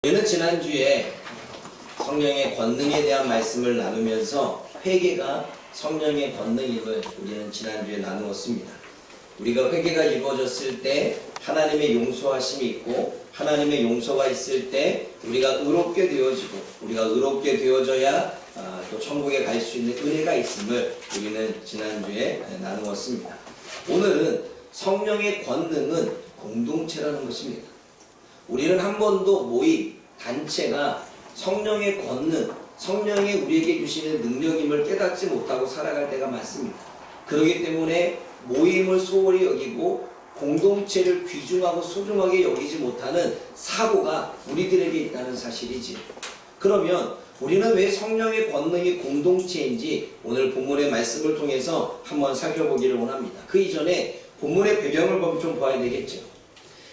우리는 지난주에 성령의 권능에 대한 말씀을 나누면서 회개가 성령의 권능임을 우리는 지난주에 나누었습니다. 우리가 회개가 이루어졌을 때 하나님의 용서하심이 있고 하나님의 용서가 있을 때 우리가 의롭게 되어지고 우리가 의롭게 되어져야 또 천국에 갈 수 있는 은혜가 있음을 우리는 지난주에 나누었습니다. 오늘은 성령의 권능은 공동체라는 것입니다. 우리는 한 번도 모임, 단체가 성령의 권능, 성령이 우리에게 주시는 능력임을 깨닫지 못하고 살아갈 때가 많습니다. 그렇기 때문에 모임을 소홀히 여기고 공동체를 귀중하고 소중하게 여기지 못하는 사고가 우리들에게 있다는 사실이지. 그러면 우리는 왜 성령의 권능이 공동체인지 오늘 본문의 말씀을 통해서 한번 살펴보기를 원합니다. 그 이전에 본문의 배경을 좀 봐야 되겠죠.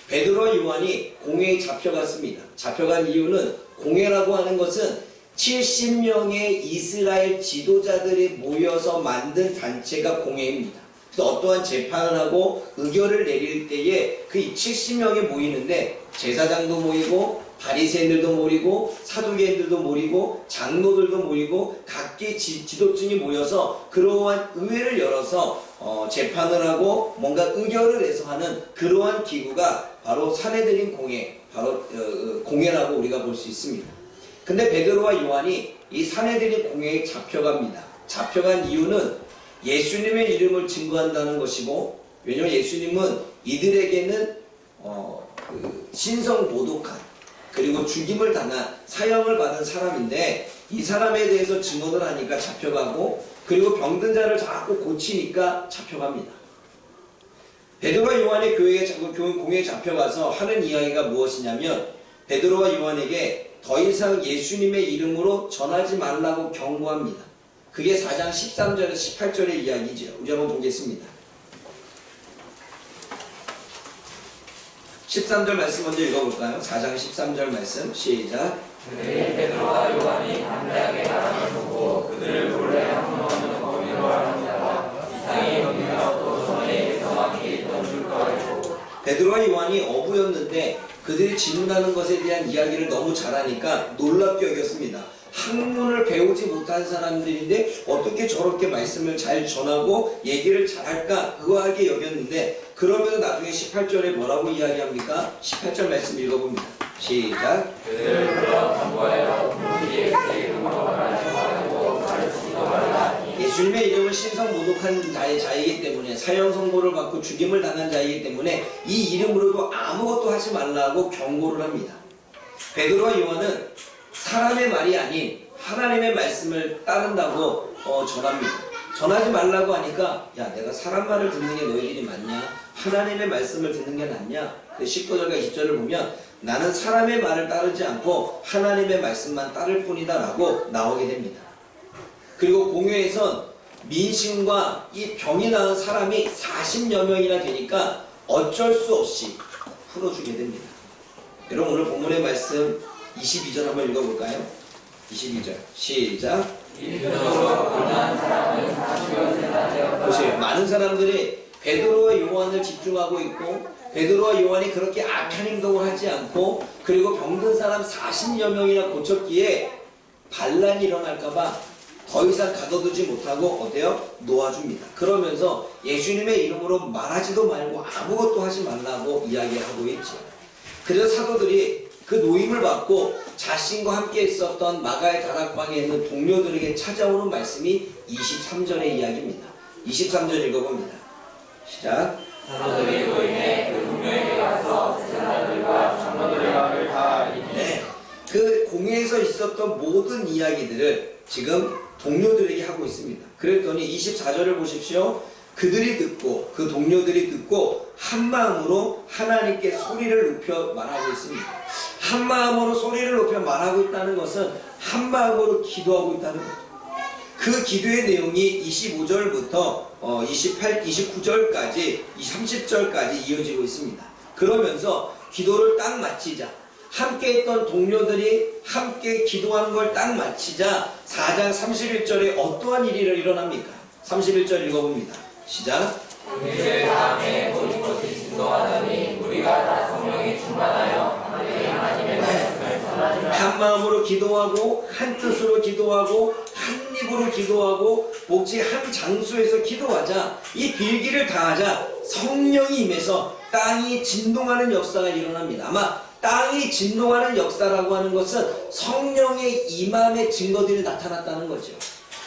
베드로와 요한이 공회에 잡혀갔습니다. 잡혀간 이유는 공회라고 하는 것은 70명의 이스라엘 지도자들이 모여서 만든 단체가 공회입니다. 그래서 어떠한 재판을 하고 의결을 내릴 때에 그 70명이 모이는데 제사장도 모이고 바리새인들도 모이고 사두개인들도 모이고 장로들도 모이고 각기 지도층이 모여서 그러한 의회를 열어서 재판을 하고 뭔가 의결을 해서 하는 그러한 기구가 바로 사내들인 공회, 바로 공회라고 우리가 볼 수 있습니다. 근데 베드로와 요한이 이 사내들인 공회에 잡혀갑니다. 잡혀간 이유는 예수님의 이름을 증거한다는 것이고, 왜냐하면 예수님은 이들에게는 신성 모독한 그리고 죽임을 당한 사형을 받은 사람인데 이 사람에 대해서 증언을 하니까 잡혀가고, 그리고 병든 자를 자꾸 고치니까 잡혀갑니다. 베드로와 요한의 공회에 잡혀가서 하는 이야기가 무엇이냐면 베드로와 요한에게 더 이상 예수님의 이름으로 전하지 말라고 경고합니다. 그게 4장 13절에서 18절의 이야기죠. 우리 한번 보겠습니다. 13절 말씀 먼저 읽어볼까요? 4장 13절 말씀 시작. 그들이 베드로와 요한이 담대하게 바람을 보고 그들을 몰래 항문하는 거리로 하는 자가 이상히 여기며 또 손에 정확히 있던 줄거 알고. 베드로와 요한이 어부였는데 그들이 질문하는 것에 대한 이야기를 너무 잘하니까 놀랍게 여겼습니다. 학문을 배우지 못한 사람들인데 어떻게 저렇게 말씀을 잘 전하고 얘기를 잘할까 의아하게 여겼는데, 그러면서 나중에 18절에 뭐라고 이야기합니까? 18절 말씀 읽어봅니다. 시작. 그들을 불러 경고하여 무리의 이름으로 말하고 가르치지도 말라. 예수님의 이름은 신성 모독한 자이기 때문에, 사형 선고를 받고 죽임을 당한 자이기 때문에 이 이름으로도 아무것도 하지 말라고 경고를 합니다. 베드로와 요한은 사람의 말이 아닌 하나님의 말씀을 따른다고 전합니다. 전하지 말라고 하니까 야, 내가 사람 말을 듣는 게 너희들이 맞냐? 하나님의 말씀을 듣는 게 낫냐? 그 19절과 20절을 보면 나는 사람의 말을 따르지 않고 하나님의 말씀만 따를 뿐이다 라고 나오게 됩니다. 그리고 공회에선 민심과 이 병이 나은 사람이 40여 명이나 되니까 어쩔 수 없이 풀어주게 됩니다. 여러분 오늘 본문의 말씀 22절 한번 읽어볼까요? 22절 시작. 보세요. 많은 사람들이 베드로와 요한을 집중하고 있고 베드로와 요한이 그렇게 악한 행동을 하지 않고 그리고 병든 사람 40여 명이나 고쳤기에 반란이 일어날까봐 더 이상 가둬두지 못하고 어때요? 놓아줍니다. 그러면서 예수님의 이름으로 말하지도 말고 아무것도 하지 말라고 이야기하고 있죠. 그래서 사도들이 그 노임을 받고 자신과 함께 있었던 마가의 다락방에 있는 동료들에게 찾아오는 말씀이 23절의 이야기입니다. 23절 읽어봅니다. 시작. 사도들이 노임에 그 동료에게 가서 제사장들과 장로들의 말을 다 알리니. 네, 그 공회에서 있었던 모든 이야기들을 지금 동료들에게 하고 있습니다. 그랬더니 24절을 보십시오. 그들이 듣고 그 동료들이 듣고 한 마음으로 하나님께 소리를 높여 말하고 있습니다. 한 마음으로 소리를 높여 말하고 있다는 것은 한 마음으로 기도하고 있다는 거죠. 그 기도의 내용이 25절부터 29절까지 30절까지 이어지고 있습니다. 그러면서 기도를 딱 마치자, 함께 했던 동료들이 함께 기도하는 걸 딱 마치자 4장 31절에 어떠한 일이 일어납니까? 31절 읽어봅니다. 시작. 그의 다음에 모든 것이 진동하더니 우리가 다 성령이 충만하여 하나님의 말씀을 전하니 마음으로 기도하고 한 뜻으로 기도하고 한 입으로 기도하고 목지 한 장소에서 기도하자, 이 빌기를 다하자 성령이 임해서 땅이 진동하는 역사가 일어납니다. 아마 땅이 진동하는 역사라고 하는 것은 성령의 임함의 증거들이 나타났다는 거죠.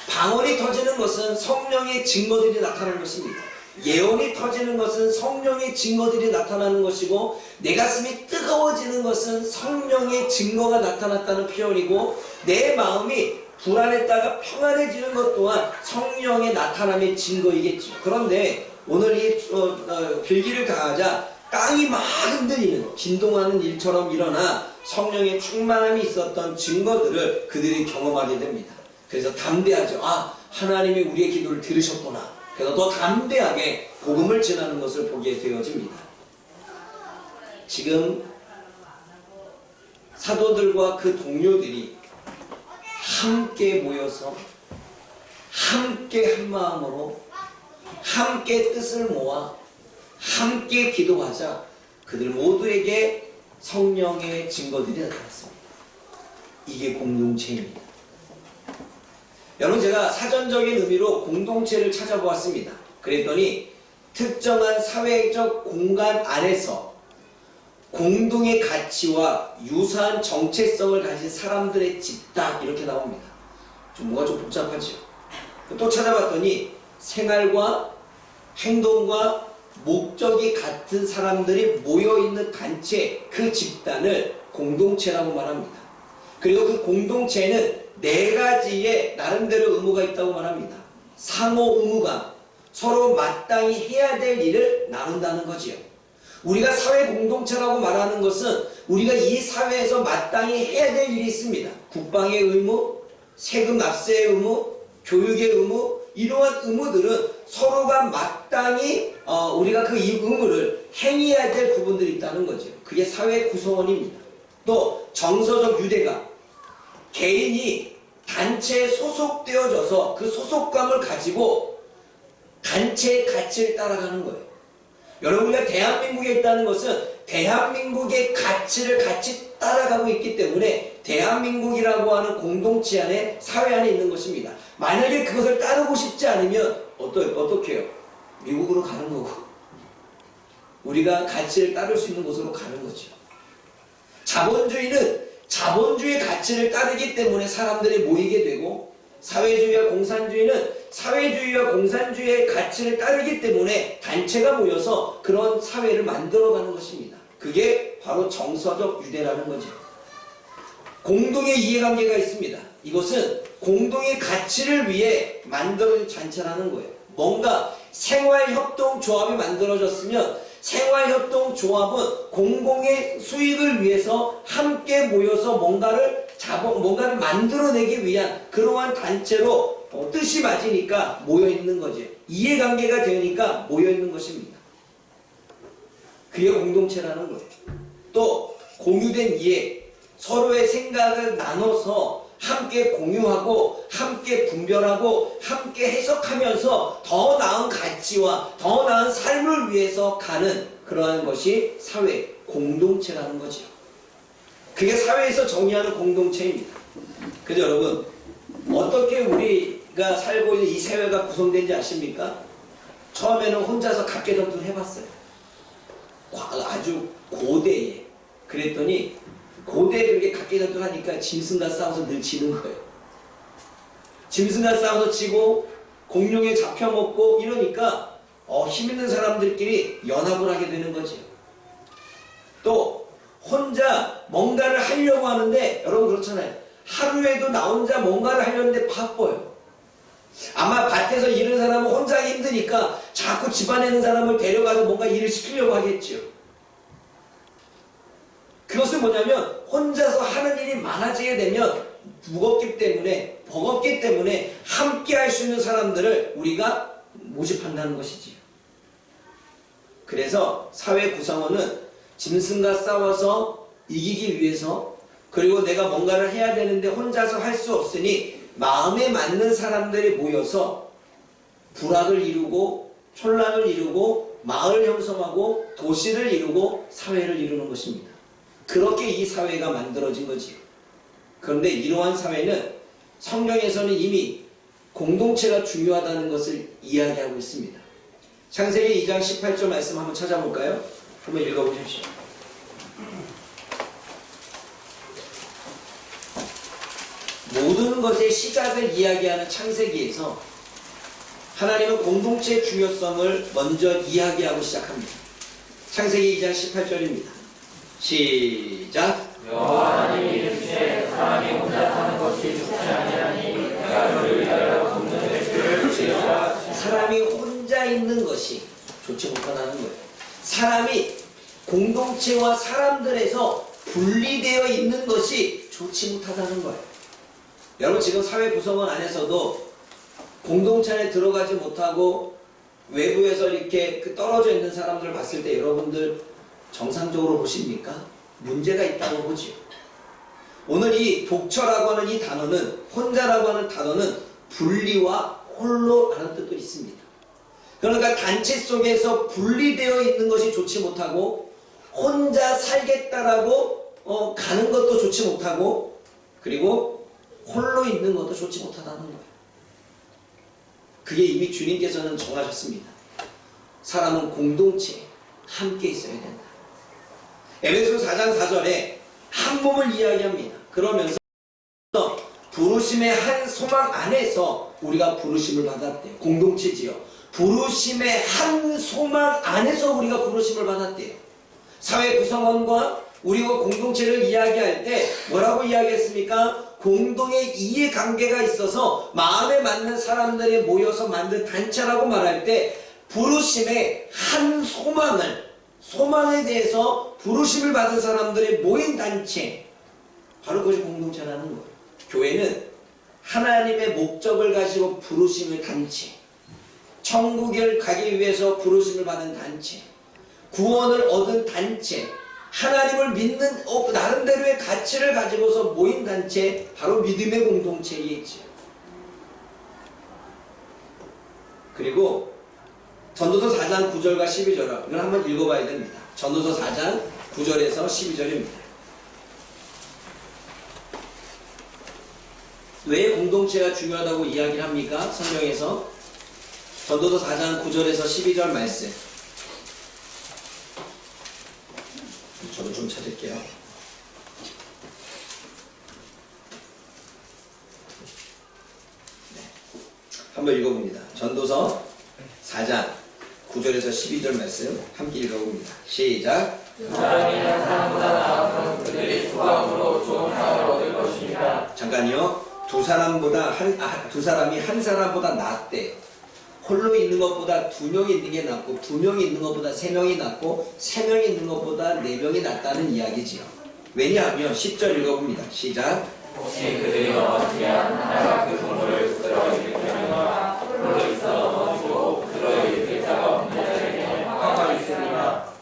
방언이 터지는 것은 성령의 증거들이 나타나는 것입니다. 예언이 터지는 것은 성령의 증거들이 나타나는 것이고, 내 가슴이 뜨거워지는 것은 성령의 증거가 나타났다는 표현이고, 내 마음이 불안했다가 평안해지는 것 또한 성령의 나타남의 증거이겠죠. 그런데 오늘 이 빌기를 다하자 땅이 막 흔들리는 진동하는 일처럼 일어나 성령의 충만함이 있었던 증거들을 그들이 경험하게 됩니다. 그래서 담대하죠. 아, 하나님이 우리의 기도를 들으셨구나. 그래서 더 담대하게 복음을 전하는 것을 보게 되어집니다. 지금 사도들과 그 동료들이 함께 모여서 함께 한 마음으로 함께 뜻을 모아 함께 기도하자 그들 모두에게 성령의 증거들이 나타났습니다. 이게 공동체입니다. 여러분, 제가 사전적인 의미로 공동체를 찾아보았습니다. 그랬더니 특정한 사회적 공간 안에서 공동의 가치와 유사한 정체성을 가진 사람들의 집단, 이렇게 나옵니다. 뭐가 좀 복잡하죠. 또 찾아봤더니 생활과 행동과 목적이 같은 사람들이 모여있는 단체, 그 집단을 공동체라고 말합니다. 그리고 그 공동체는 4가지의 나름대로 의무가 있다고 말합니다. 상호 의무감, 서로 마땅히 해야 될 일을 나눈다는 거지요. 우리가 사회 공동체라고 말하는 것은 우리가 이 사회에서 마땅히 해야 될 일이 있습니다. 국방의 의무, 세금 납세의 의무, 교육의 의무, 이러한 의무들은 서로가 마땅히 우리가 그 의무를 행해야 될 부분들이 있다는 거죠. 그게 사회 구성원입니다. 또 정서적 유대감, 개인이 단체에 소속되어져서 그 소속감을 가지고 단체의 가치를 따라가는 거예요. 여러분, 우리가 대한민국에 있다는 것은 대한민국의 가치를 같이 따라가고 있기 때문에 대한민국이라고 하는 공동체 안에, 사회 안에 있는 것입니다. 만약에 그것을 따르고 싶지 않으면 어떻게 해요? 미국으로 가는 거고, 우리가 가치를 따를 수 있는 곳으로 가는 거죠. 자본주의는 자본주의 가치를 따르기 때문에 사람들이 모이게 되고, 사회주의와 공산주의는 사회주의와 공산주의의 가치를 따르기 때문에 단체가 모여서 그런 사회를 만들어가는 것입니다. 그게 바로 정서적 유대라는 거죠. 공동의 이해관계가 있습니다. 이것은 공동의 가치를 위해 만들어진 단체라는 거예요. 뭔가 생활협동조합이 만들어졌으면 생활협동조합은 공공의 수익을 위해서 함께 모여서 뭔가를 만들어내기 위한 그러한 단체로 뜻이 맞으니까 모여있는 거지. 이해관계가 되니까 모여있는 것입니다. 그게 공동체라는 거예요. 또 공유된 이해, 서로의 생각을 나눠서 함께 공유하고 함께 분별하고 함께 해석하면서 더 나은 가치와 더 나은 삶을 위해서 가는 그러한 것이 사회, 공동체라는 거죠. 그게 사회에서 정의하는 공동체입니다. 그래서 여러분, 어떻게 우리가 살고 있는 이 사회가 구성된지 아십니까? 처음에는 혼자서 각계전투를 해봤어요. 아주 고대에. 그랬더니 고대에 그렇게 각계전투를 하니까 짐승과 싸워서 늘 지는 거예요. 짐승과 싸워서 지고 공룡에 잡혀먹고 이러니까 힘 있는 사람들끼리 연합을 하게 되는 거죠. 또 혼자 뭔가를 하려고 하는데, 여러분 그렇잖아요. 하루에도 나 혼자 뭔가를 하려는데 바빠요. 아마 밭에서 일하는 사람은 혼자 하기 힘드니까 자꾸 집안에 있는 사람을 데려가서 뭔가 일을 시키려고 하겠죠. 그것은 뭐냐면 혼자서 하는 일이 많아지게 되면 버겁기 때문에 함께 할 수 있는 사람들을 우리가 모집한다는 것이지. 그래서 사회 구성원은 짐승과 싸워서 이기기 위해서, 그리고 내가 뭔가를 해야 되는데 혼자서 할 수 없으니 마음에 맞는 사람들이 모여서 부락을 이루고 촌락을 이루고 마을 형성하고 도시를 이루고 사회를 이루는 것입니다. 그렇게 이 사회가 만들어진 거지요. 그런데 이러한 사회는 성경에서는 이미 공동체가 중요하다는 것을 이야기하고 있습니다. 창세기 2장 18절 말씀 한번 찾아볼까요? 한번 읽어보십시오. 모든 것의 시작을 이야기하는 창세기에서 하나님은 공동체의 중요성을 먼저 이야기하고 시작합니다. 창세기 2장 18절입니다. 시작. 여호와 하나님이 이르시되 사람이 혼자 사는 것이 좋지 아니하니 내가 그를 위하여 돕는 뱃줄을 주시리라. 사람이 혼자 있는 것이 좋지 못하다는 거예요. 사람이 공동체와 사람들에서 분리되어 있는 것이 좋지 못하다는 거예요. 여러분 지금 사회 구성원 안에서도 공동체 안에 들어가지 못하고 외부에서 이렇게 떨어져 있는 사람들을 봤을 때 여러분들 정상적으로 보십니까? 문제가 있다고 보지요. 오늘 이 독처라고 하는 이 단어는, 혼자라고 하는 단어는 분리와 홀로라는 뜻도 있습니다. 그러니까 단체 속에서 분리되어 있는 것이 좋지 못하고 혼자 살겠다라고 가는 것도 좋지 못하고 그리고 홀로 있는 것도 좋지 못하다는 거예요. 그게 이미 주님께서는 정하셨습니다. 사람은 공동체에 함께 있어야 된다. 에베소 4장 4절에 한 몸을 이야기합니다. 그러면서 부르심의 한 소망 안에서 우리가 부르심을 받았대요. 공동체지요. 부르심의 한 소망 안에서 우리가 부르심을 받았대요. 사회 구성원과 우리가 공동체를 이야기할 때 뭐라고 이야기했습니까? 공동의 이해관계가 있어서 마음에 맞는 사람들이 모여서 만든 단체라고 말할 때 부르심의 한 소망에 대해서 부르심을 받은 사람들이 모인 단체, 바로 그것이 공동체라는 거예요. 교회는 하나님의 목적을 가지고 부르심의 단체, 천국을 가기 위해서 부르심을 받은 단체, 구원을 얻은 단체, 하나님을 믿는 나름대로의 가치를 가지고서 모인 단체, 바로 믿음의 공동체에 있죠. 그리고 전도서 4장 9절과 12절, 이걸 한번 읽어봐야 됩니다. 전도서 4장 9절에서 12절입니다. 왜 공동체가 중요하다고 이야기를 합니까? 성경에서 전도서 4장 9절에서 12절 말씀, 저도 좀 찾을게요. 네. 한번 읽어봅니다. 전도서 4장 9절에서 12절 말씀 함께 읽어봅니다. 시작. 그 사람이 한 사람보다 나아서 그들이 수고함으로 좋은 상을 얻을 것입니다. 잠깐요. 두 사람이 한 사람보다 낫대요. 홀로 있는 것보다 두 명이 있는 게 낫고, 두 명이 있는 것보다 세 명이 낫고, 세 명이 있는 것보다 네 명이 낫다는 이야기지요. 왜냐하면 10절 읽어봅니다. 시작. 혹시 그들이 넘어지면 하나가 그 부모를 끌어 일으키려니와 홀로 있어 넘어지고 끌어 일으킬 자가 없는 자에게 화가 있으리라.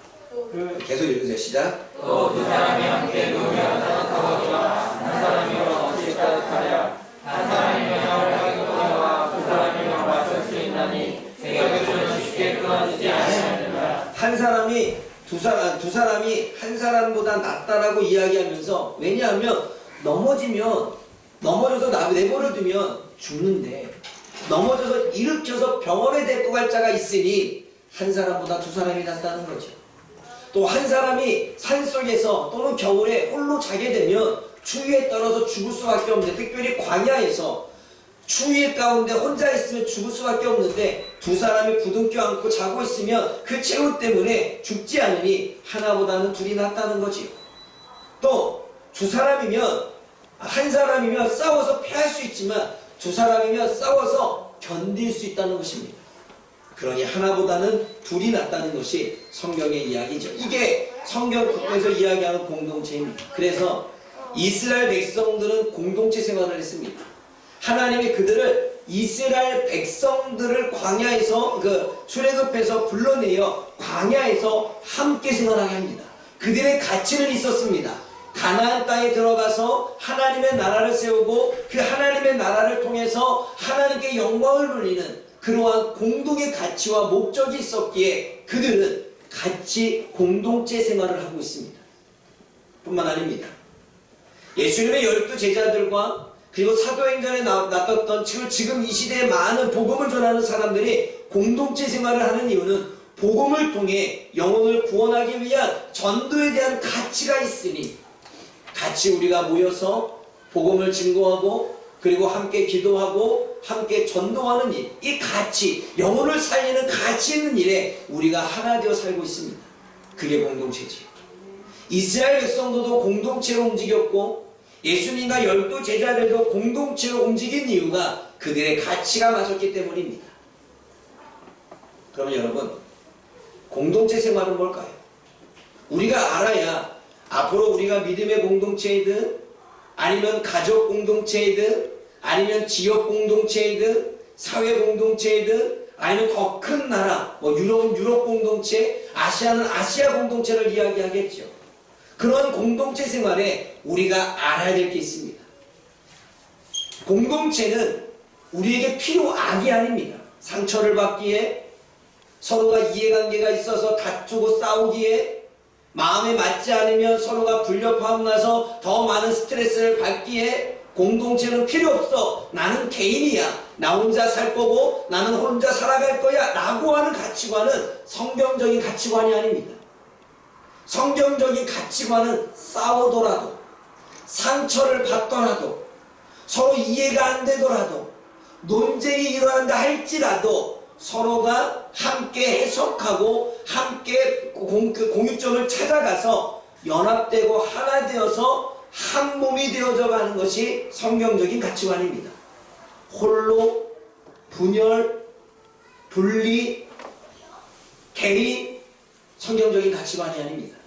계속 읽으세요. 시작. 또 두 사람이 함께 누우면 따뜻하거니와 한 사람이 어찌 따뜻하랴. 한 사람이 명령을 하기보다와 두 사람이 맞설 수 있나니 생각해주면 쉽게 끊어지지 아니하느니라. 두 사람이 한 사람보다 낫다라고 이야기하면서, 왜냐하면 넘어져서 내버려 두면 죽는데, 넘어져서 일으켜서 병원에 데리고 갈 자가 있으니 한 사람보다 두 사람이 낫다는 거죠. 또 한 사람이 산속에서 또는 겨울에 홀로 자게 되면 추위에 떨어서 죽을 수밖에 없는데, 특별히 광야에서 추위 가운데 혼자 있으면 죽을 수밖에 없는데, 두 사람이 부둥켜 안고 자고 있으면 그 체온 때문에 죽지 않으니 하나보다는 둘이 낫다는 거지요. 또 두 사람이면, 한 사람이면 싸워서 패할 수 있지만 두 사람이면 싸워서 견딜 수 있다는 것입니다. 그러니 하나보다는 둘이 낫다는 것이 성경의 이야기죠. 이게 성경에서 이야기하는 공동체입니다. 그래서 이스라엘 백성들은 공동체 생활을 했습니다. 하나님이 그들을, 이스라엘 백성들을 광야에서 출애굽해서 불러내어 광야에서 함께 생활하게 합니다. 그들의 가치는 있었습니다. 가나안 땅에 들어가서 하나님의 나라를 세우고 그 하나님의 나라를 통해서 하나님께 영광을 돌리는 그러한 공동의 가치와 목적이 있었기에 그들은 같이 공동체 생활을 하고 있습니다. 뿐만 아닙니다. 예수님의 12 제자들과 그리고 사도행전에 나떴던 지금 이 시대에 많은 복음을 전하는 사람들이 공동체 생활을 하는 이유는 복음을 통해 영혼을 구원하기 위한 전도에 대한 가치가 있으니, 같이 우리가 모여서 복음을 증거하고 그리고 함께 기도하고 함께 전도하는 일, 이 가치, 영혼을 살리는 가치 있는 일에 우리가 하나 되어 살고 있습니다. 그게 공동체지. 이스라엘 백성들도 공동체로 움직였고 예수님과 12 제자들도 공동체로 움직인 이유가 그들의 가치가 맞았기 때문입니다. 그러면 여러분, 공동체 생활은 뭘까요? 우리가 알아야 앞으로 우리가 믿음의 공동체이든 아니면 가족 공동체이든 아니면 지역 공동체이든 사회 공동체이든 아니면 더 큰 나라, 유럽 공동체, 아시아는 아시아 공동체를 이야기하겠죠. 그런 공동체 생활에 우리가 알아야 될 게 있습니다. 공동체는 우리에게 필요악이 아닙니다. 상처를 받기에, 서로가 이해관계가 있어서 다투고 싸우기에, 마음에 맞지 않으면 서로가 불협화음 나서 더 많은 스트레스를 받기에 공동체는 필요 없어. 나는 개인이야. 나 혼자 살 거고 나는 혼자 살아갈 거야 라고 하는 가치관은 성경적인 가치관이 아닙니다. 성경적인 가치관은 싸우더라도, 상처를 받더라도, 서로 이해가 안 되더라도, 논쟁이 일어난다 할지라도 서로가 함께 해석하고 함께 공유점을 찾아가서 연합되고 하나 되어서 한 몸이 되어져 가는 것이 성경적인 가치관입니다. 홀로, 분열, 분리, 개인, 성경적인 가치관이 아닙니다.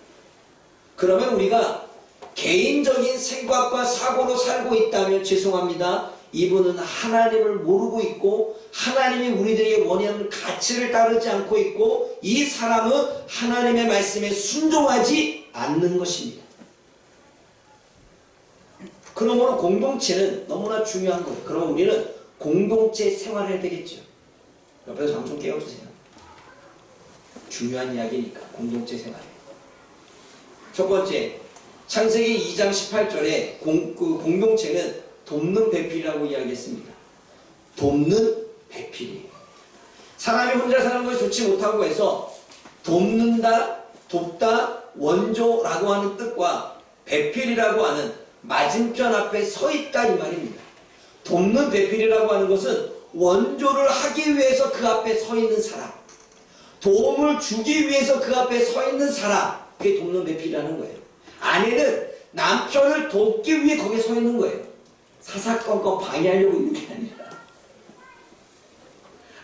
그러면 우리가 개인적인 생각과 사고로 살고 있다면 죄송합니다. 이분은 하나님을 모르고 있고 하나님이 우리들에게 원하는 가치를 따르지 않고 있고 이 사람은 하나님의 말씀에 순종하지 않는 것입니다. 그러므로 공동체는 너무나 중요한 거예요. 그럼 우리는 공동체 생활을 해야 되겠죠. 옆에서 잠 좀 깨워주세요. 중요한 이야기니까 공동체 생활. 첫 번째, 창세기 2장 18절에 공동체는 돕는 배필이라고 이야기했습니다. 돕는 배필이에요. 사람이 혼자 사는 것이 좋지 못하고 해서 돕는다, 돕다, 원조라고 하는 뜻과 배필이라고 하는 맞은편 앞에 서 있다 이 말입니다. 돕는 배필이라고 하는 것은 원조를 하기 위해서 그 앞에 서 있는 사람, 도움을 주기 위해서 그 앞에 서 있는 사람, 그게 돕는 배필이라는 거예요. 아내는 남편을 돕기 위해 거기에 서 있는 거예요. 사사건건 방해하려고 있는 게 아니라,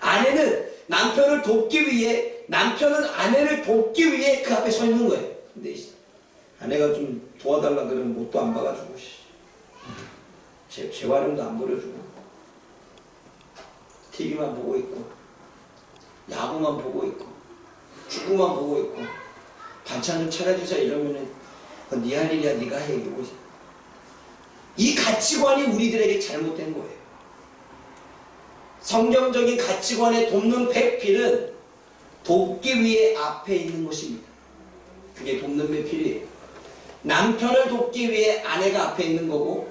아내는 남편을 돕기 위해, 남편은 아내를 돕기 위해 그 앞에 서 있는 거예요. 근데 아내가 좀 도와달라 그러면 못도 안 봐가지고 재활용도 안 버려주고 TV만 보고 있고 야구만 보고 있고 축구만 보고 있고 반찬 좀 차려주세요 이러면은 네 할 일이야 네가 해 이러고. 이 가치관이 우리들에게 잘못된 거예요. 성경적인 가치관에 돕는 배필은 돕기 위해 앞에 있는 것입니다. 그게 돕는 배필이에요. 남편을 돕기 위해 아내가 앞에 있는 거고,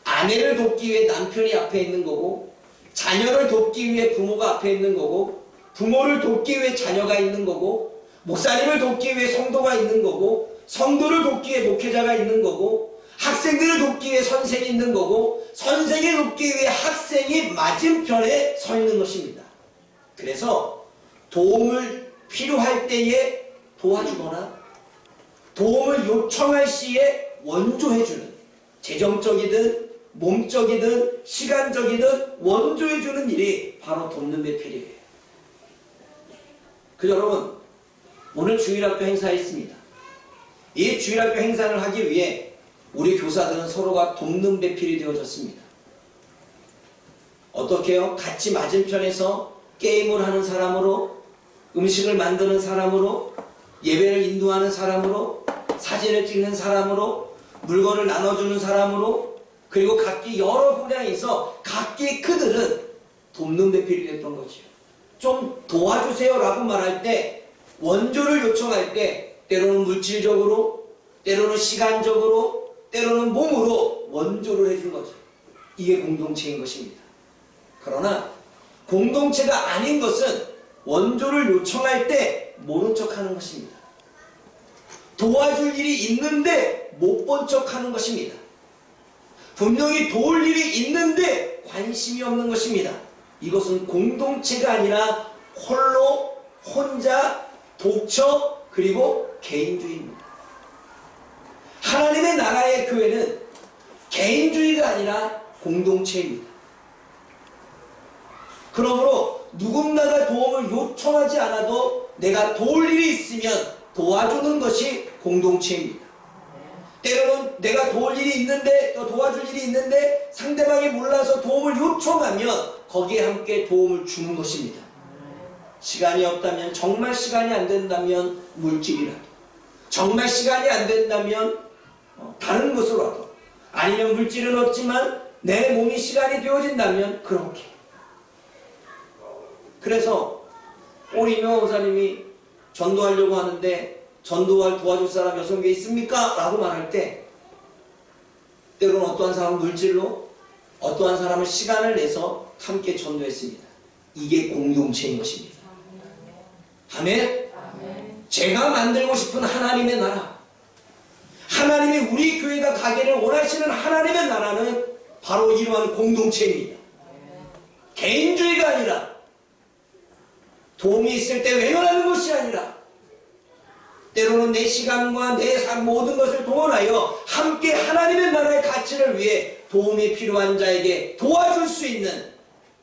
아내를 돕기 위해 남편이 앞에 있는 거고, 자녀를 돕기 위해 부모가 앞에 있는 거고, 부모를 돕기 위해 자녀가 있는 거고, 목사님을 돕기 위해 성도가 있는 거고, 성도를 돕기 위해 목회자가 있는 거고, 학생들을 돕기 위해 선생이 있는 거고, 선생을 돕기 위해 학생이 맞은편에 서 있는 것입니다. 그래서 도움을 필요할 때에 도와주거나 도움을 요청할 시에 원조해주는, 재정적이든 몸적이든 시간적이든 원조해주는 일이 바로 돕는 배필이에요. 그래서 여러분, 오늘 주일학교 행사에 있습니다. 이 주일학교 행사를 하기 위해 우리 교사들은 서로가 돕는 배필이 되어졌습니다. 어떻게 해요? 같이 맞은편에서 게임을 하는 사람으로, 음식을 만드는 사람으로, 예배를 인도하는 사람으로, 사진을 찍는 사람으로, 물건을 나눠주는 사람으로, 그리고 각기 여러 분야에 있어 각기 그들은 돕는 배필이 됐던 거지요. 좀 도와주세요 라고 말할 때, 원조를 요청할 때 때로는 물질적으로, 때로는 시간적으로, 때로는 몸으로 원조를 해주는 거죠. 이게 공동체인 것입니다. 그러나 공동체가 아닌 것은 원조를 요청할 때 모른 척하는 것입니다. 도와줄 일이 있는데 못 본 척하는 것입니다. 분명히 도울 일이 있는데 관심이 없는 것입니다. 이것은 공동체가 아니라 홀로, 혼자, 독처, 그리고 개인주의입니다. 하나님의 나라의 교회는 개인주의가 아니라 공동체입니다. 그러므로 누군가가 도움을 요청하지 않아도 내가 도울 일이 있으면 도와주는 것이 공동체입니다. 때로는 내가 도울 일이 있는데, 또 도와줄 일이 있는데 상대방이 몰라서 도움을 요청하면 거기에 함께 도움을 주는 것입니다. 시간이 없다면, 정말 시간이 안 된다면 물질이라도, 정말 시간이 안 된다면 다른 것으로라도, 아니면 물질은 없지만 내 몸이 시간이 되어진다면 그렇게. 그래서 우리 명호사님이 전도하려고 하는데 도와줄 사람 6개 있습니까? 라고 말할 때 때로는 어떠한 사람은 물질로, 어떠한 사람은 시간을 내서 함께 전도했습니다. 이게 공동체인 것입니다. 아멘? 제가 만들고 싶은 하나님의 나라, 하나님이 우리 교회가 가기를 원하시는 하나님의 나라는 바로 이러한 공동체입니다. 개인주의가 아니라, 도움이 있을 때 외면하는 것이 아니라, 때로는 내 시간과 내 모든 것을 동원하여 함께 하나님의 나라의 가치를 위해 도움이 필요한 자에게 도와줄 수 있는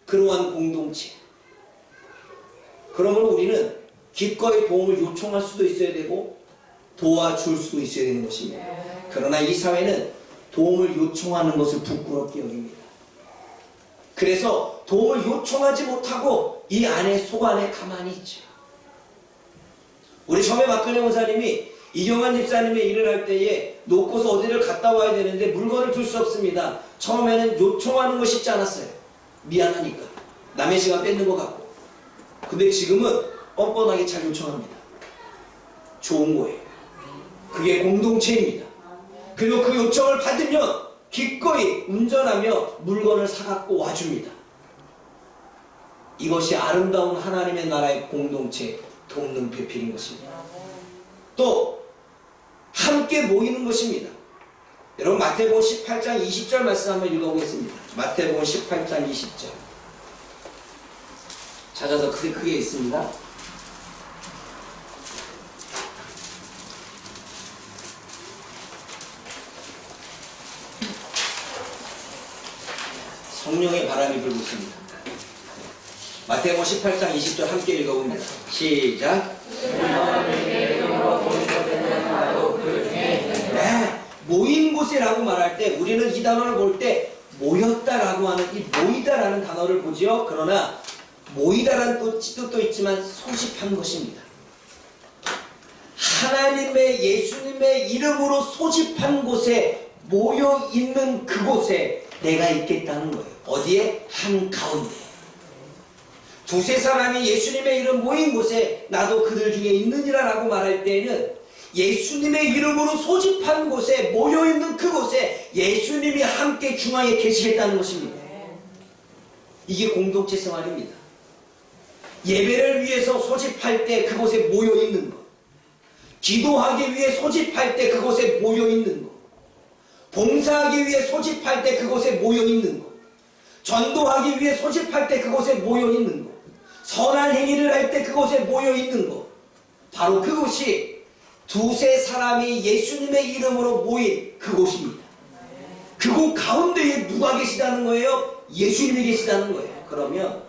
그러한 공동체. 그러므로 우리는 기꺼이 도움을 요청할 수도 있어야 되고 도와줄 수도 있어야 되는 것입니다. 그러나 이 사회는 도움을 요청하는 것을 부끄럽게 여깁니다. 그래서 도움을 요청하지 못하고 이 안에, 속 안에 가만히 있죠. 우리 처음에 박근혜 목사님이 이경환 집사님의 일을 할 때에 놓고서 어디를 갔다 와야 되는데 물건을 둘 수 없습니다. 처음에는 요청하는 거 쉽지 않았어요. 미안하니까. 남의 시간 뺏는 것 같고. 근데 지금은 뻔뻔하게 잘 요청합니다. 좋은 거예요. 그게 공동체입니다. 그리고 그 요청을 받으면 기꺼이 운전하며 물건을 사갖고 와줍니다. 이것이 아름다운 하나님의 나라의 공동체, 돕는 배필인 것입니다. 또 함께 모이는 것입니다. 여러분 마태복음 18장 20절 말씀 한번 읽어보겠습니다. 마태복음 18장 20절 찾아서 크게 있습니다. 성령의 바람이 불고 있습니다. 마태복음 18장 20절 함께 읽어봅니다. 시작. 네, 모인 곳이라고 말할 때 우리는 이 단어를 볼 때 모였다라고 하는 이 모이다라는 단어를 보지요. 그러나 모이다라는 뜻도 있지만 소집한 것입니다. 하나님의, 예수님의 이름으로 소집한 곳에 모여 있는 그곳에 내가 있겠다는 거예요. 어디에? 한가운데. 두세 사람이 예수님의 이름 모인 곳에 나도 그들 중에 있느니라 라고 말할 때에는 예수님의 이름으로 소집한 곳에 모여있는 그곳에 예수님이 함께 중앙에 계시겠다는 것입니다. 이게 공동체 생활입니다. 예배를 위해서 소집할 때 그곳에 모여있는 것, 기도하기 위해 소집할 때 그곳에 모여있는 것, 봉사하기 위해 소집할 때 그곳에 모여있는 것, 전도하기 위해 소집할 때 그곳에 모여있는 것, 선한 행위를 할 때 그곳에 모여있는 것, 바로 그곳이 두세 사람이 예수님의 이름으로 모인 그곳입니다. 그곳 가운데에 누가 계시다는 거예요? 예수님이 계시다는 거예요. 그러면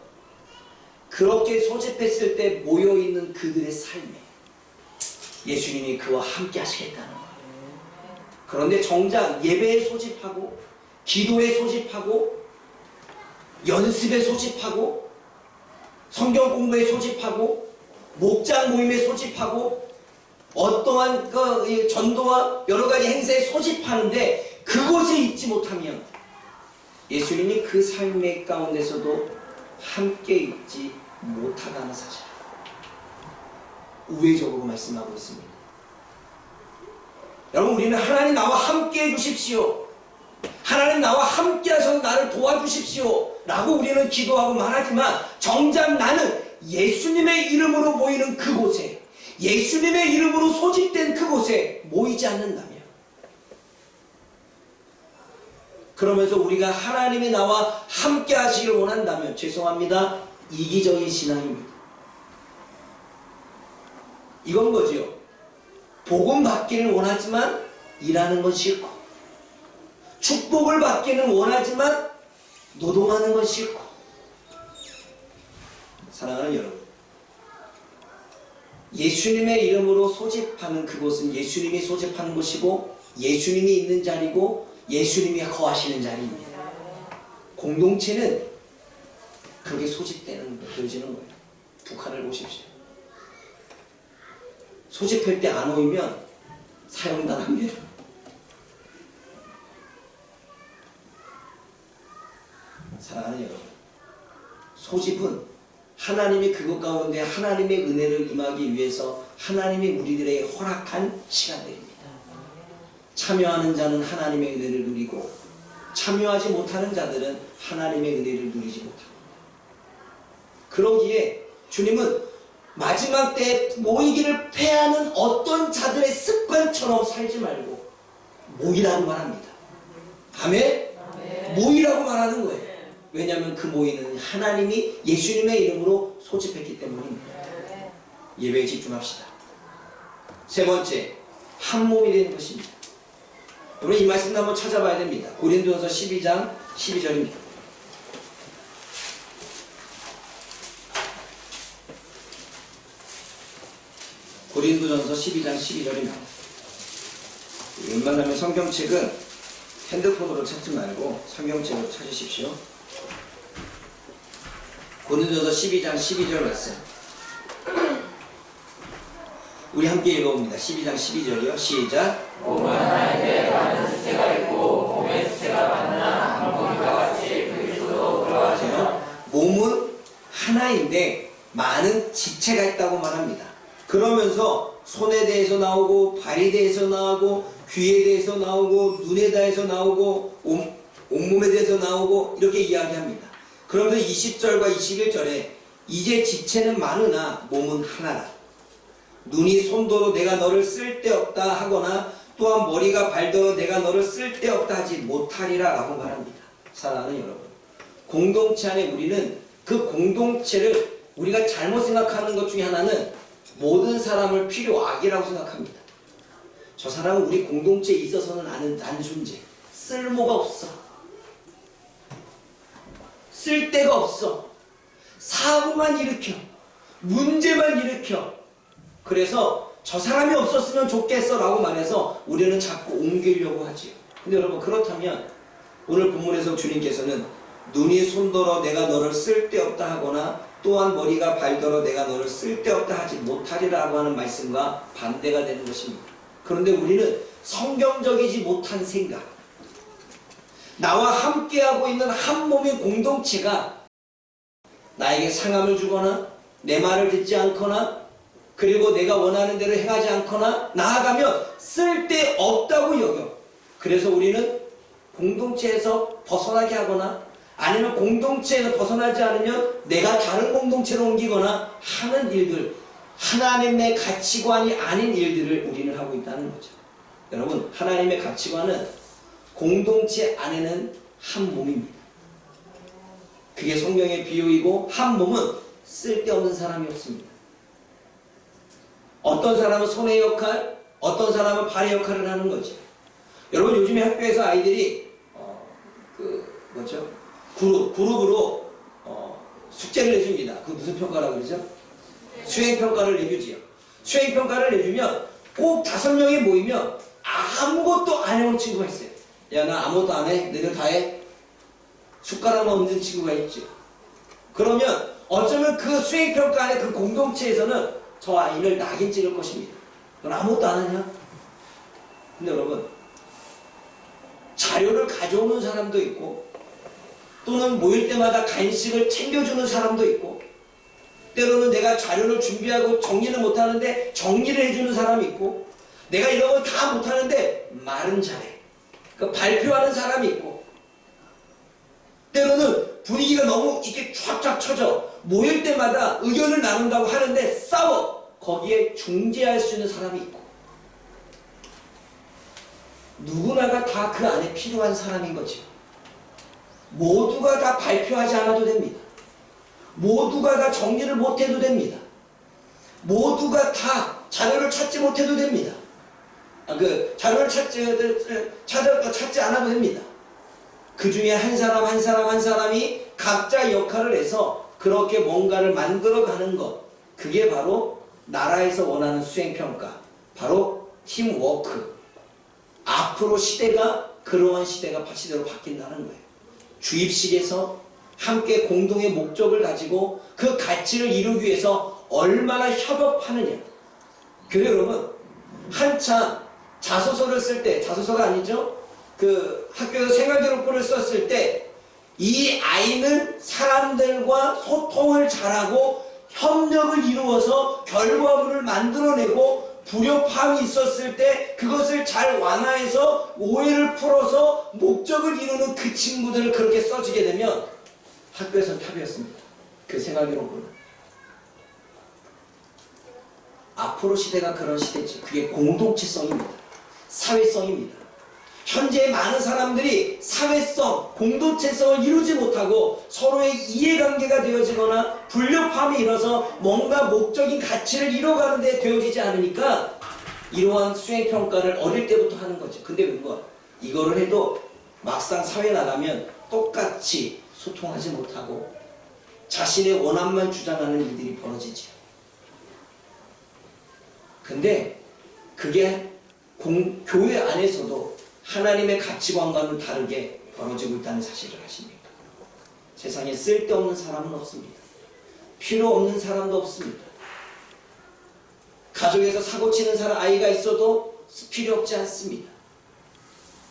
그렇게 소집했을 때 모여있는 그들의 삶에 예수님이 그와 함께 하시겠다는 거예요. 그런데 정작 예배에 소집하고, 기도에 소집하고, 연습에 소집하고, 성경 공부에 소집하고, 목장 모임에 소집하고, 어떠한 전도와 여러가지 행사에 소집하는데 그곳에 있지 못하면 예수님이 그 삶의 가운데서도 함께 있지 못하다는 사실, 우회적으로 말씀하고 있습니다. 여러분, 우리는 하나님 나와 함께 해주십시오, 하나님 나와 함께 하셔서 나를 도와주십시오 라고 우리는 기도하고 말하지만, 정작 나는 예수님의 이름으로 모이는 그곳에, 예수님의 이름으로 소집된 그곳에 모이지 않는다면, 그러면서 우리가 하나님이 나와 함께 하시길 원한다면, 죄송합니다, 이기적인 신앙입니다. 이건 거지요. 복음 받기를 원하지만 일하는 건 싫고, 축복을 받기는 원하지만 노동하는 건 싫고. 사랑하는 여러분, 예수님의 이름으로 소집하는 그곳은 예수님이 소집하는 곳이고, 예수님이 있는 자리고, 예수님이 거하시는 자리입니다. 공동체는 그게 되어지는 거예요. 북한을 보십시오. 소집할 때 안 오면 사형당합니다. 사랑하는 여러분, 소집은 하나님이 그것 가운데 하나님의 은혜를 임하기 위해서 하나님이 우리들에게 허락한 시간들입니다. 참여하는 자는 하나님의 은혜를 누리고, 참여하지 못하는 자들은 하나님의 은혜를 누리지 못합니다. 그러기에 주님은 마지막 때에 모이기를 패하는 어떤 자들의 습관처럼 살지 말고 모이라고 말합니다. 아멘? 모이라고 말하는 거예요. 왜냐하면 그 모이는 하나님이 예수님의 이름으로 소집했기 때문입니다. 예배에 집중합시다. 세 번째, 한 몸이 되는 것입니다. 여러분, 이 말씀도 한번 찾아봐야 됩니다. 고린도전서 12장 12절입니다. 고린도전서 12장 12절입니다. 웬만하면 성경책은 핸드폰으로 찾지 말고 성경책으로 찾으십시오. 고린도전서 12장 12절 말씀, 우리 함께 읽어봅니다. 12장 12절이요. 시작. 몸은 하나인데 많은 지체가 있고 몸의 지체가 많으나 한 몸과 같이 그리스도도 들어가세요. 몸은 하나인데 많은 지체가 있다고 말합니다. 그러면서 손에 대해서 나오고, 발에 대해서 나오고, 귀에 대해서 나오고, 눈에 대해서 나오고, 온몸에 대해서 나오고, 이렇게 이야기합니다. 그러면서 20절과 21절에 이제 지체는 많으나 몸은 하나라. 눈이 손도로 내가 너를 쓸데없다 하거나 또한 머리가 발더러 내가 너를 쓸데없다 하지 못하리라 라고 말합니다. 사랑하는 여러분, 공동체 안에 우리는 그 공동체를 우리가 잘못 생각하는 것 중에 하나는 모든 사람을 필요악이라고 생각합니다. 저 사람은 우리 공동체에 있어서는 안 존재, 쓸모가 없어, 쓸데가 없어, 사고만 일으켜, 문제만 일으켜. 그래서 저 사람이 없었으면 좋겠어 라고 말해서 우리는 자꾸 옮기려고 하지요. 근데 여러분, 그렇다면 오늘 본문에서 주님께서는 눈이 손더러 내가 너를 쓸데없다 하거나 또한 머리가 발더러 내가 너를 쓸데없다 하지 못하리라고 하는 말씀과 반대가 되는 것입니다. 그런데 우리는 성경적이지 못한 생각, 나와 함께하고 있는 한 몸의 공동체가 나에게 상함을 주거나 내 말을 듣지 않거나, 그리고 내가 원하는 대로 행하지 않거나, 나아가면 쓸데없다고 여겨. 그래서 우리는 공동체에서 벗어나게 하거나, 아니면 공동체에서 벗어나지 않으면 내가 다른 공동체로 옮기거나 하는 일들, 하나님의 가치관이 아닌 일들을 우리는 하고 있다는 거죠. 여러분, 하나님의 가치관은 공동체 안에는 한 몸입니다. 그게 성경의 비유이고, 한 몸은 쓸데없는 사람이 없습니다. 어떤 사람은 손의 역할, 어떤 사람은 발의 역할을 하는 거죠. 여러분, 요즘에 학교에서 아이들이 그룹으로 숙제를 내줍니다. 그 무슨 평가라고 그러죠? 수행평가를 내주지요. 수행평가를 내주면 꼭 5명이 모이면 아무것도 안 해온 친구가 있어요. 야, 나 아무것도 안 해? 너희들 다 해? 숟가락만 얹는 친구가 있죠. 그러면 어쩌면 그 수행평가 안에 그 공동체에서는 저 아이를 낙인 찍을 것입니다. 넌 아무것도 안 하냐? 근데 여러분, 자료를 가져오는 사람도 있고, 또는 모일 때마다 간식을 챙겨주는 사람도 있고, 때로는 내가 자료를 준비하고 정리는 못하는데 정리를 해주는 사람이 있고, 내가 이런 건 다 못하는데 말은 잘해. 그 발표하는 사람이 있고, 때로는 분위기가 너무 이렇게 쫙쫙 쳐져. 모일 때마다 의견을 나눈다고 하는데 싸워. 거기에 중재할 수 있는 사람이 있고, 누구나가 다 그 안에 필요한 사람인 거죠. 모두가 다 발표하지 않아도 됩니다. 모두가 다 정리를 못해도 됩니다. 모두가 다 자료를 찾지 못해도 됩니다. 자료를 찾지 않아도 됩니다. 그 중에 한 사람이 각자 역할을 해서 그렇게 뭔가를 만들어가는 것, 그게 바로 나라에서 원하는 수행평가, 바로 팀워크. 앞으로 시대가 그러한 시대로 바뀐다는 거예요. 주입식에서 함께 공동의 목적을 가지고 그 가치를 이루기 위해서 얼마나 협업하느냐. 그래서 여러분, 한참 자소서를 쓸 때, 자소서가 아니죠? 그 학교에서 생활기록부를 썼을 때 이 아이는 사람들과 소통을 잘하고 협력을 이루어서 결과물을 만들어내고 불협화음이 있었을 때 그것을 잘 완화해서 오해를 풀어서 목적을 이루는 그 친구들을 그렇게 써주게 되면 학교에서는 탑이었습니다. 그 생활기록부는. 앞으로 시대가 그런 시대죠. 그게 공동체성입니다. 사회성입니다. 현재 많은 사람들이 사회성, 공동체성을 이루지 못하고 서로의 이해관계가 되어지거나 불협화음이 일어서 뭔가 목적인 가치를 이뤄가는 데 되어지지 않으니까 이러한 수행평가를 어릴 때부터 하는 거죠. 근데 그거 이거를 해도 막상 사회 나가면 똑같이 소통하지 못하고 자신의 원함만 주장하는 일들이 벌어지죠. 근데 그게 교회 안에서도 하나님의 가치관과는 다르게 벌어지고 있다는 사실을 아십니까? 세상에 쓸데없는 사람은 없습니다. 필요 없는 사람도 없습니다. 가족에서 사고치는 아이가 있어도 필요 없지 않습니다.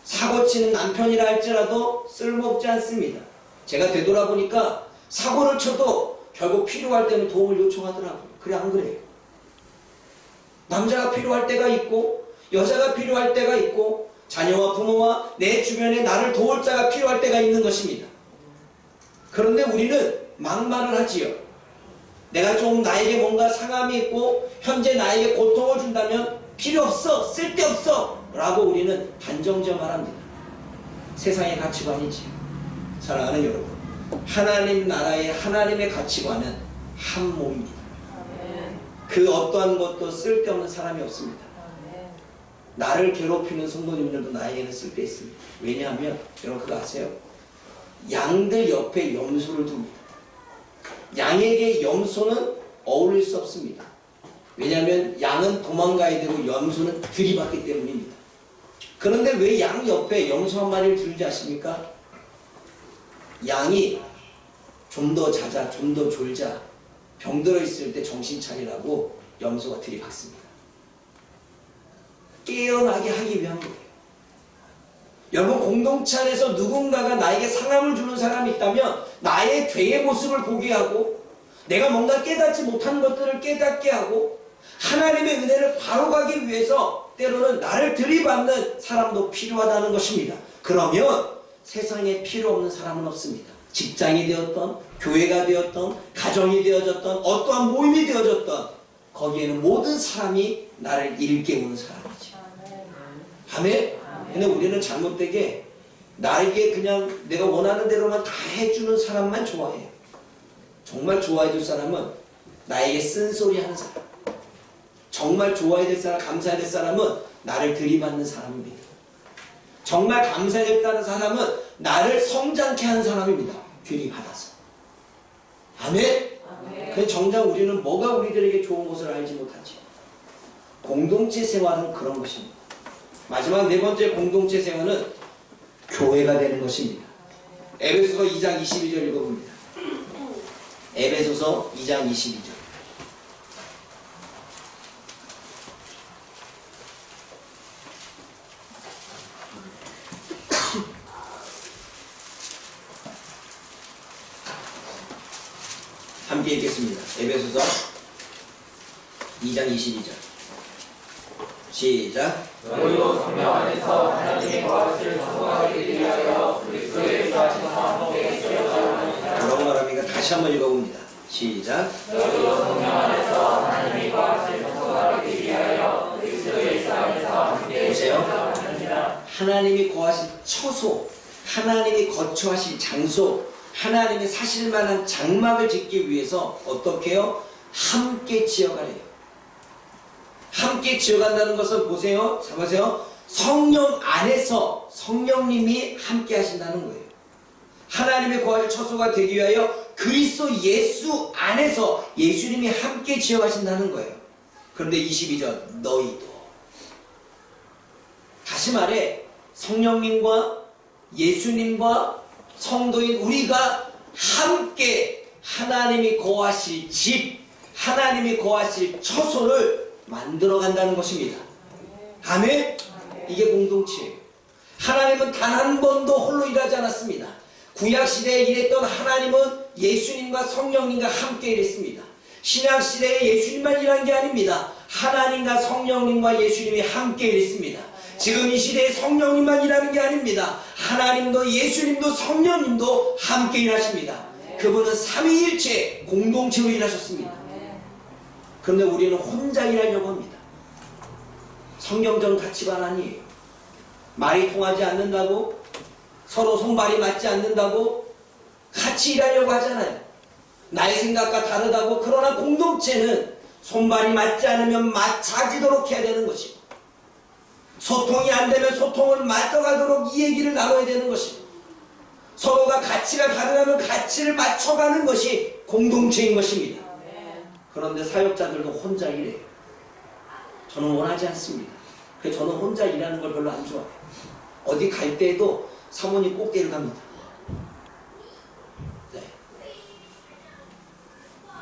사고치는 남편이라 할지라도 쓸모없지 않습니다. 제가 되돌아보니까 사고를 쳐도 결국 필요할 때는 도움을 요청하더라고요. 그래 안 그래요? 남자가 필요할 때가 있고 여자가 필요할 때가 있고 자녀와 부모와 내 주변에 나를 도울 자가 필요할 때가 있는 것입니다. 그런데 우리는 막말을 하지요. 내가 좀 나에게 뭔가 상함이 있고 현재 나에게 고통을 준다면 필요 없어, 쓸데없어 라고 우리는 단정지어 말합니다. 세상의 가치관이지요. 사랑하는 여러분, 하나님 나라의 하나님의 가치관은 한 몸입니다. 그 어떠한 것도 쓸데없는 사람이 없습니다. 나를 괴롭히는 성도님들도 나에게는 쓸데 있습니다. 왜냐하면 여러분 그거 아세요? 양들 옆에 염소를 둡니다. 양에게 염소는 어울릴 수 없습니다. 왜냐하면 양은 도망가야 되고 염소는 들이받기 때문입니다. 그런데 왜 양 옆에 염소 한 마리를 두는지 아십니까? 양이 좀 더 자자, 좀 더 졸자, 병들어 있을 때 정신 차리라고 염소가 들이받습니다. 깨어나게 하기 위한 거예요. 여러분, 공동체 안에서 누군가가 나에게 상함을 주는 사람이 있다면 나의 죄의 모습을 보게 하고 내가 뭔가 깨닫지 못한 것들을 깨닫게 하고 하나님의 은혜를 바로가기 위해서 때로는 나를 들이받는 사람도 필요하다는 것입니다. 그러면 세상에 필요 없는 사람은 없습니다. 직장이 되었던, 교회가 되었던, 가정이 되어졌던, 어떠한 모임이 되어졌던 거기에는 모든 사람이 나를 일깨우는 사람이지. 아멘? 근데 우리는 잘못되게 나에게 그냥 내가 원하는 대로만 다 해주는 사람만 좋아해요. 정말 좋아해 줄 사람은 나에게 쓴소리 하는 사람, 정말 좋아해야 될 사람, 감사해야 될 사람은 나를 들이받는 사람입니다. 정말 감사해야 될 사람은 나를 성장케 하는 사람입니다. 들이받아서. 아멘? 근데 정작 우리는 뭐가 우리들에게 좋은 것을 알지 못하지. 공동체 생활은 그런 것입니다. 마지막 네 번째 공동체 생활은 교회가 되는 것입니다. 에베소서 2장 22절 읽어봅니다. 에베소서 2장 22절. 함께 읽겠습니다. 에베소서 2장 22절. 시작. 너희도 성령 안에서 하나님의 거하실 소망하기 위하여 그리스도의 사실과 함께 지어져오느니라. 뭐라고 말합니까? 다시 한번 읽어봅니다. 시작. 너희도 성령 안에서 하나님의 거하실 소망하기 위하여 그리스도의 사실과 함께 보세요. 지어져오느니라. 하나님이 거하신 처소, 하나님이 거처하신 장소, 하나님이 사실 만한 장막을 짓기 위해서 어떻게 해요? 함께 지어가래요. 함께 지어간다는 것은 보세요. 자, 보세요. 성령 안에서 성령님이 함께 하신다는 거예요. 하나님의 거할 처소가 되기 위하여 그리스도 예수 안에서 예수님이 함께 지어가신다는 거예요. 그런데 22절 너희도, 다시 말해 성령님과 예수님과 성도인 우리가 함께 하나님이 거하실 집, 하나님이 거하실 처소를 만들어 간다는 것입니다. 아멘? 이게 공동체예요. 하나님은 단 한 번도 홀로 일하지 않았습니다. 구약시대에 일했던 하나님은 예수님과 성령님과 함께 일했습니다. 신약시대에 예수님만 일한 게 아닙니다. 하나님과 성령님과 예수님이 함께 일했습니다. 지금 이 시대에 성령님만 일하는 게 아닙니다. 하나님도 예수님도 성령님도 함께 일하십니다. 그분은 삼위일체 공동체로 일하셨습니다. 그런데 우리는 혼자 일하려고 합니다. 성경적 가치관 아니에요. 말이 통하지 않는다고, 서로 손발이 맞지 않는다고 같이 일하려고 하잖아요. 나의 생각과 다르다고. 그러나 공동체는 손발이 맞지 않으면 맞춰지도록 해야 되는 것이고, 소통이 안 되면 소통을 맞춰가도록 이 얘기를 나눠야 되는 것이고, 서로가 가치가 다르다면 가치를 맞춰가는 것이 공동체인 것입니다. 그런데 사역자들도 혼자 일해요. 저는 원하지 않습니다. 그래서 저는 혼자 일하는 걸 별로 안 좋아해요. 어디 갈 때에도 사모님 꼭 데려갑니다. 네.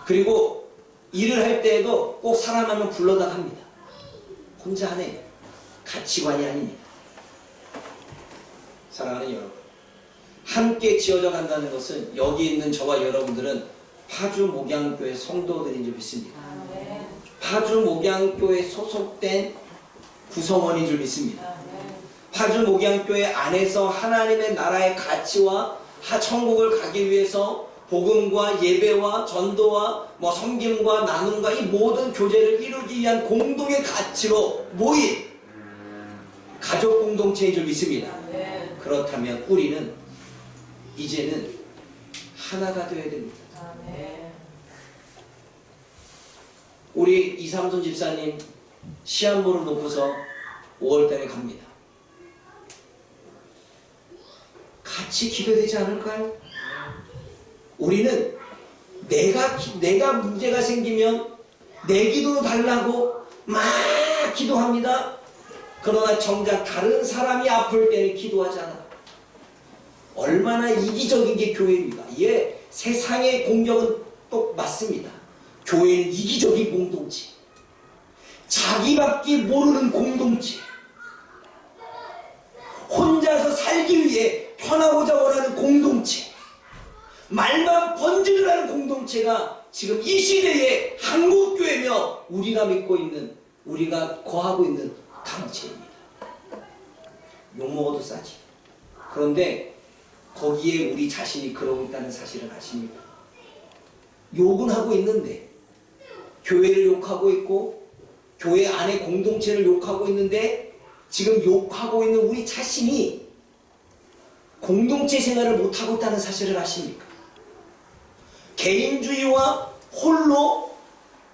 그리고 일을 할 때에도 꼭 사람 하면 불러다 합니다. 혼자 하네. 가치관이 아닙니다. 사랑하는 여러분, 함께 지어져 간다는 것은 여기 있는 저와 여러분들은 파주 목양교회 성도들인 줄 믿습니다. 파주 목양교회 소속된 구성원인 줄 믿습니다. 파주 목양교회 안에서 하나님의 나라의 가치와 천국을 가기 위해서 복음과 예배와 전도와 섬김과 나눔과 이 모든 교제를 이루기 위한 공동의 가치로 모인 가족 공동체인 줄 믿습니다. 그렇다면 우리는 이제는 하나가 되어야 됩니다. 우리 이삼손 집사님 시한부를 놓고서 5월달에 갑니다. 같이 기도되지 않을까요? 우리는 내가 문제가 생기면 내 기도 달라고 막 기도합니다. 그러나 정작 다른 사람이 아플 때는 기도하지 않아. 얼마나 이기적인 게 교회입니까? 예, 세상의 공격은 또 맞습니다. 교회는 이기적인 공동체, 자기밖에 모르는 공동체, 혼자서 살기 위해 편하고자 원하는 공동체, 말만 번지르라는 공동체가 지금 이 시대의 한국교회며 우리가 믿고 있는, 우리가 거하고 있는 단체입니다. 욕먹어도 싸지. 그런데 거기에 우리 자신이 그러고 있다는 사실을 아십니까? 욕은 하고 있는데, 교회를 욕하고 있고 교회 안에 공동체를 욕하고 있는데, 지금 욕하고 있는 우리 자신이 공동체 생활을 못하고 있다는 사실을 아십니까? 개인주의와 홀로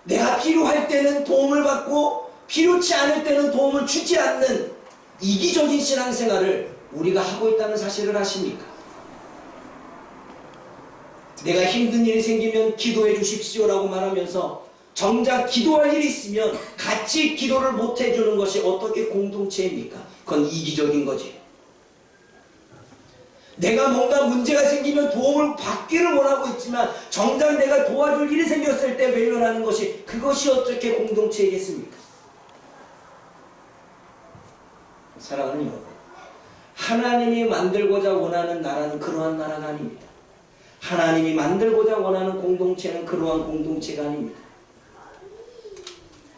내가 필요할 때는 도움을 받고 필요치 않을 때는 도움을 주지 않는 이기적인 신앙생활을 우리가 하고 있다는 사실을 아십니까? 내가 힘든 일이 생기면 기도해 주십시오라고 말하면서 정작 기도할 일이 있으면 같이 기도를 못 해주는 것이 어떻게 공동체입니까? 그건 이기적인 거지. 내가 뭔가 문제가 생기면 도움을 받기를 원하고 있지만 정작 내가 도와줄 일이 생겼을 때 외면하는 것이, 그것이 어떻게 공동체이겠습니까? 사랑하는 여러분, 하나님이 만들고자 원하는 나라는 그러한 나라가 아닙니다. 하나님이 만들고자 원하는 공동체는 그러한 공동체가 아닙니다.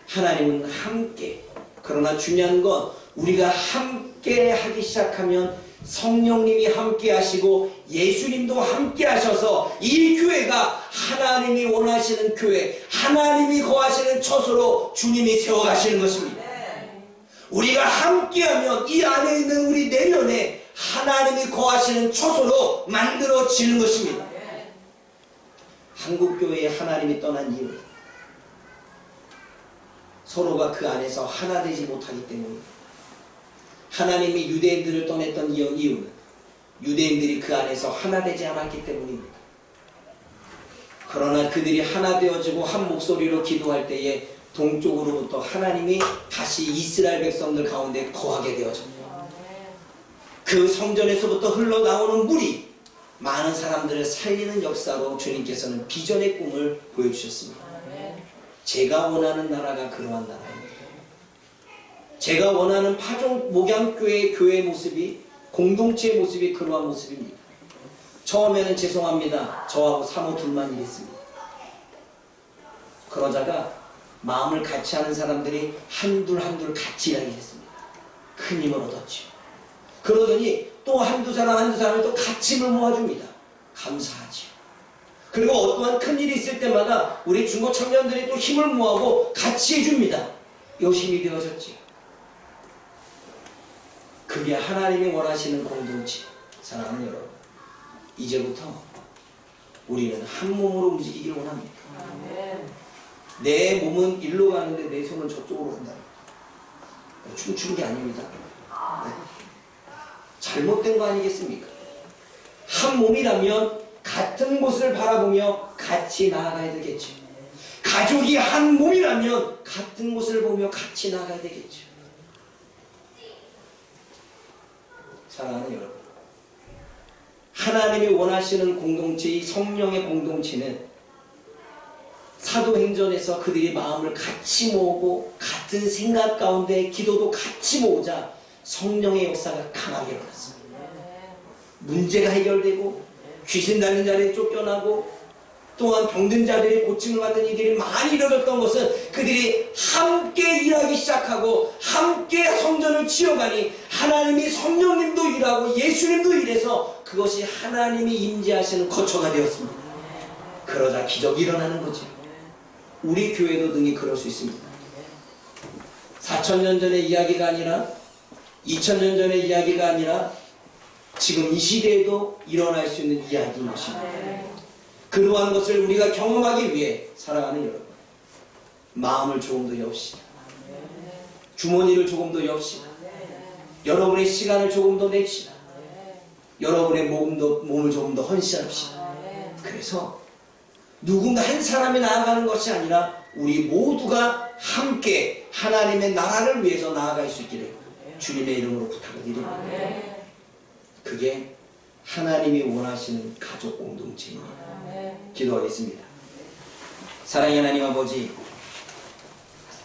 하나님은 함께 그러나 중요한 건 우리가 함께 하기 시작하면 성령님이 함께 하시고 예수님도 함께 하셔서 이 교회가 하나님이 원하시는 교회, 하나님이 거하시는 처소로 주님이 세워가시는 것입니다. 우리가 함께하면 이 안에 있는 우리 내면에 하나님이 거하시는 처소로 만들어지는 것입니다. 한국교회에 하나님이 떠난 이유, 서로가 그 안에서 하나 되지 못하기 때문입니다. 하나님이 유대인들을 떠났던 이유는 유대인들이 그 안에서 하나 되지 않았기 때문입니다. 그러나 그들이 하나 되어지고 한 목소리로 기도할 때에 동쪽으로부터 하나님이 다시 이스라엘 백성들 가운데 거하게 되어집니다. 그 성전에서부터 흘러나오는 물이 많은 사람들을 살리는 역사로 주님께서는 비전의 꿈을 보여주셨습니다. 제가 원하는 나라가 그러한 나라입니다. 제가 원하는 파종 목양교회의 교회의 모습이, 공동체의 모습이 그러한 모습입니다. 처음에는 죄송합니다, 저하고 사모 둘만 일했습니다. 그러다가 마음을 같이 하는 사람들이 한둘 같이 일하게 됐습니다. 큰 힘을 얻었죠. 그러더니 또 한두 사람을 또 같이 힘을 모아줍니다. 감사하죠. 그리고 어떠한 큰일이 있을 때마다 우리 중고 청년들이 또 힘을 모아고 같이 해줍니다. 요심이 되어졌죠. 그게 하나님이 원하시는 공동체. 사랑하는 여러분, 이제부터 우리는 한 몸으로 움직이기를 원합니다. 내 몸은 일로 가는데 내 손은 저쪽으로 간다. 춤추는 게 아닙니다. 잘못된 거 아니겠습니까? 한 몸이라면 같은 곳을 바라보며 같이 나아가야 되겠죠. 가족이 한 몸이라면 같은 곳을 보며 같이 나아가야 되겠죠. 사랑하는 여러분, 하나님이 원하시는 공동체, 이 성령의 공동체는 사도행전에서 그들이 마음을 같이 모으고 같은 생각 가운데 기도도 같이 모으자 성령의 역사가 강하게 일어났습니다. 문제가 해결되고 귀신 달린 자들이 쫓겨나고 또한 병든 자들이 고침을 받는 이들이 많이 이루어졌던 것은 그들이 함께 일하기 시작하고 함께 성전을 지어가니 하나님이 성령님도 일하고 예수님도 일해서 그것이 하나님이 임재하시는 거처가 되었습니다. 그러자 기적이 일어나는 거죠. 우리 교회도 능히 그럴 수 있습니다. 4,000년 전의 이야기가 아니라 2,000년 전의 이야기가 아니라 지금 이 시대에도 일어날 수 있는 이야기인 것입니다. 그러한 것을 우리가 경험하기 위해 사랑하는 여러분, 마음을 조금 더 엽시다. 주머니를 조금 더 엽시다. 여러분의 시간을 조금 더 냅시다. 여러분의 몸을 조금 더 헌신합시다. 그래서 누군가 한 사람이 나아가는 것이 아니라 우리 모두가 함께 하나님의 나라를 위해서 나아갈 수 있기를 주님의 이름으로 부탁을 드립니다. 그게 하나님이 원하시는 가족 공동체입니다. 기도하겠습니다. 사랑의 하나님 아버지,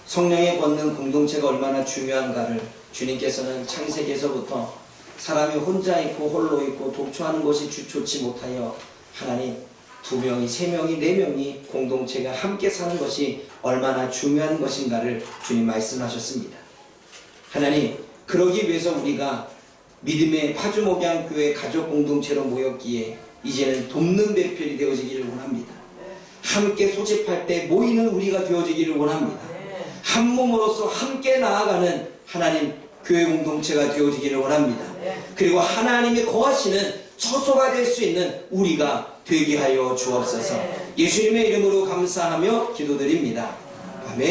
성령의 걷는 공동체가 얼마나 중요한가를 주님께서는 창세기에서부터 사람이 혼자 있고 홀로 있고 독초하는 것이 좋지 못하여 하나님 2명이, 3명이, 4명이 공동체가 함께 사는 것이 얼마나 중요한 것인가를 주님 말씀하셨습니다. 하나님, 그러기 위해서 우리가 믿음의 파주목양교회 가족 공동체로 모였기에 이제는 돕는 배필이 되어지기를 원합니다. 함께 소집할 때 모이는 우리가 되어지기를 원합니다. 한 몸으로서 함께 나아가는 하나님 교회 공동체가 되어지기를 원합니다. 그리고 하나님이 거하시는 처소가 될 수 있는 우리가 되게 하여 주옵소서. 예수님의 이름으로 감사하며 기도드립니다. 아멘.